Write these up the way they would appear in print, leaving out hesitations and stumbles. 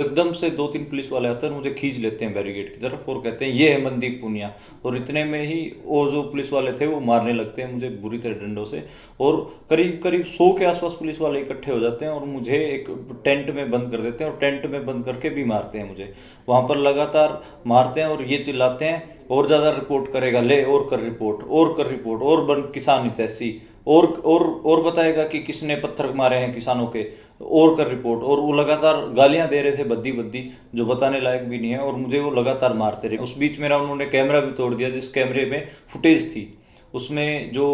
एकदम से 2-3 पुलिस वाले आते हैं और मुझे खींच लेते हैं बैरिकेड की तरफ और कहते हैं ये है मनदीप पूनिया। और इतने में ही वो जो पुलिस वाले थे वो मारने लगते हैं मुझे बुरी तरह डंडों से। और करीब करीब 100 के आसपास पुलिस वाले इकट्ठे हो जाते हैं और मुझे एक टेंट में बंद कर देते हैं और टेंट में बंद करके भी मारते हैं मुझे। वहाँ पर लगातार मारते हैं और ये चिल्लाते हैं और ज़्यादा रिपोर्ट करेगा, ले और कर रिपोर्ट, और कर रिपोर्ट, और बन किसान हितैषी, और बताएगा कि किसने पत्थर मारे हैं किसानों के, और कर रिपोर्ट। और वो लगातार गालियां दे रहे थे बद्दी बद्दी, जो बताने लायक भी नहीं है, और मुझे वो लगातार मारते रहे। उस बीच मेरा उन्होंने कैमरा भी तोड़ दिया, जिस कैमरे में फुटेज थी, उसमें जो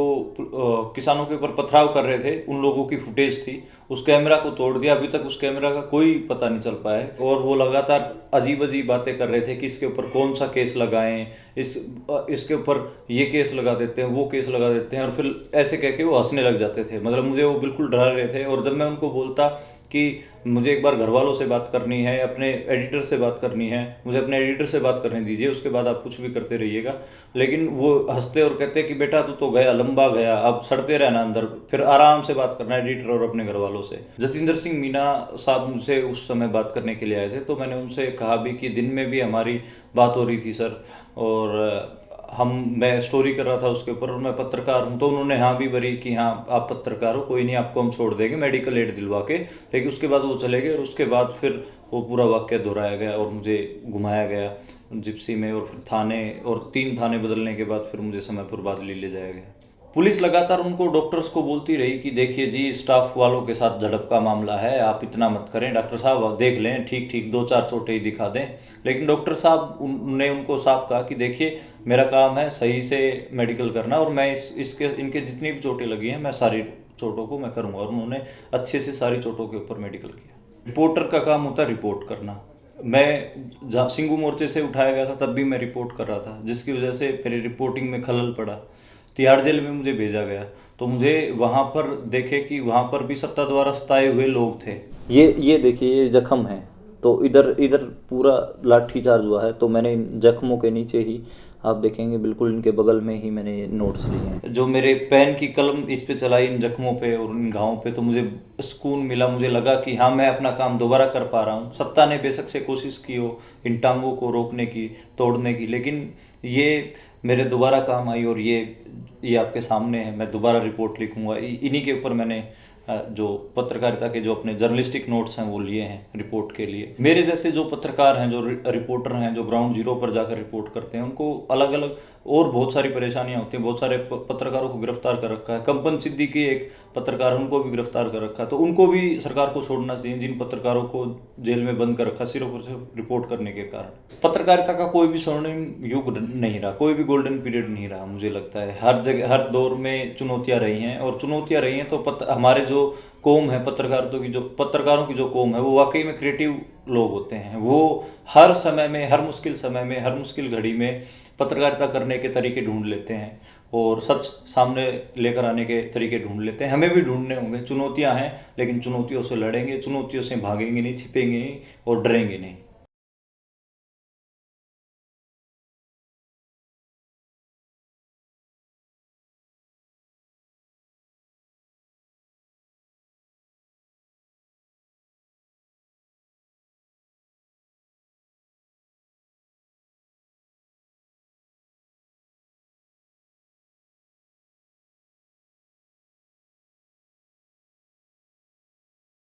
किसानों के ऊपर पथराव कर रहे थे उन लोगों की फुटेज थी, उस कैमरा को तोड़ दिया। अभी तक उस कैमरा का कोई पता नहीं चल पाया है। और वो लगातार अजीब अजीब बातें कर रहे थे कि इसके ऊपर कौन सा केस लगाएं, इसके ऊपर ये केस लगा देते हैं, वो केस लगा देते हैं, और फिर ऐसे कह के वो हंसने लग जाते थे। मतलब मुझे वो बिल्कुल डरा रहे थे। और जब मैं उनको बोलता कि मुझे एक बार घर वालों से बात करनी है, अपने एडिटर से बात करनी है, मुझे अपने एडिटर से बात करने दीजिए, उसके बाद आप कुछ भी करते रहिएगा, लेकिन वो हंसते और कहते कि बेटा तू तो गया, लंबा गया, अब सड़ते रहना अंदर, फिर आराम से बात करना एडिटर और अपने घर वालों से। जतिंदर सिंह मीना साहब मुझसे उस समय बात करने के लिए आए थे, तो मैंने उनसे कहा भी कि दिन में भी हमारी बात हो रही थी सर, और मैं स्टोरी कर रहा था उसके ऊपर, और मैं पत्रकार हूँ। तो उन्होंने हाँ भी भरी कि हाँ आप पत्रकार हो, कोई नहीं, आपको हम छोड़ देंगे मेडिकल एड दिलवा के। लेकिन उसके बाद वो चले गए, और उसके बाद फिर वो पूरा वाक्य दोहराया गया और मुझे घुमाया गया जिप्सी में, और फिर थाने, और 3 थाने बदलने के बाद फिर मुझे समयपुर बादली ले जाया गया। पुलिस लगातार उनको, डॉक्टर्स को बोलती रही कि देखिए जी, स्टाफ वालों के साथ झड़प का मामला है, आप इतना मत करें, डॉक्टर साहब आप देख लें, ठीक ठीक 2-4 चोटें ही दिखा दें। लेकिन डॉक्टर साहब ने उनको साफ कहा कि देखिए मेरा काम है सही से मेडिकल करना, और मैं इसके इनके जितनी भी चोटें लगी हैं मैं सारी चोटों को मैं करूँगा। और उन्होंने अच्छे से सारी चोटों के ऊपर मेडिकल किया। रिपोर्टर का काम होता है रिपोर्ट करना। मैं जहाँ सिंगू मोर्चे से उठाया गया था तब भी मैं रिपोर्ट कर रहा था, जिसकी वजह से मेरी रिपोर्टिंग में खलल पड़ा। तिहाड़ जेल में मुझे भेजा गया, तो मुझे वहाँ पर देखे कि वहाँ पर भी सत्ता द्वारा सताए हुए लोग थे। ये देखिए, ये जख्म है, तो इधर इधर पूरा लाठी चार्ज हुआ है, तो मैंने इन जख्मों के नीचे ही आप देखेंगे बिल्कुल इनके बगल में ही मैंने नोट्स लिए हैं। जो मेरे पेन की कलम इस पे चलाई इन जख्मों पे और इन घावों पे, तो मुझे सुकून मिला। मुझे लगा कि हाँ मैं अपना काम दोबारा कर पा रहा हूँ। सत्ता ने बेशक से कोशिश की हो इन टांगों को रोकने की, तोड़ने की, लेकिन ये मेरे दोबारा काम आई। और ये आपके सामने है, मैं दोबारा रिपोर्ट लिखूंगा। इन्हीं के ऊपर मैंने जो पत्रकारिता के जो अपने जर्नलिस्टिक नोट्स हैं वो लिए हैं रिपोर्ट के लिए। मेरे जैसे जो पत्रकार हैं, जो रिपोर्टर हैं, जो ग्राउंड जीरो पर जाकर रिपोर्ट करते हैं, उनको अलग अलग और बहुत सारी परेशानियां होती हैं। बहुत सारे पत्रकारों को गिरफ्तार कर रखा है। कंपन सिद्दीकी एक पत्रकार, उनको भी गिरफ्तार कर रखा है। तो उनको भी सरकार को छोड़ना चाहिए, जिन पत्रकारों को जेल में बंद कर रखा सिर्फ और सिर्फ रिपोर्ट करने के कारण। पत्रकारिता का कोई भी स्वर्णिम युग नहीं रहा, कोई भी गोल्डन पीरियड नहीं रहा। मुझे लगता है हर जगह हर दौर में चुनौतियां रही हैं, और चुनौतियां रही हैं तो हमारे जो कौम है पत्रकारों की जो कौम है, वो वाकई में क्रिएटिव लोग होते हैं। वो हर समय में, हर मुश्किल समय में, हर मुश्किल घड़ी में पत्रकारिता करने के तरीके ढूंढ लेते हैं, और सच सामने लेकर आने के तरीके ढूंढ लेते हैं। हमें भी ढूंढने होंगे। चुनौतियां हैं, लेकिन चुनौतियों से लड़ेंगे, चुनौतियों से भागेंगे नहीं, छिपेंगे नहीं और डरेंगे नहीं।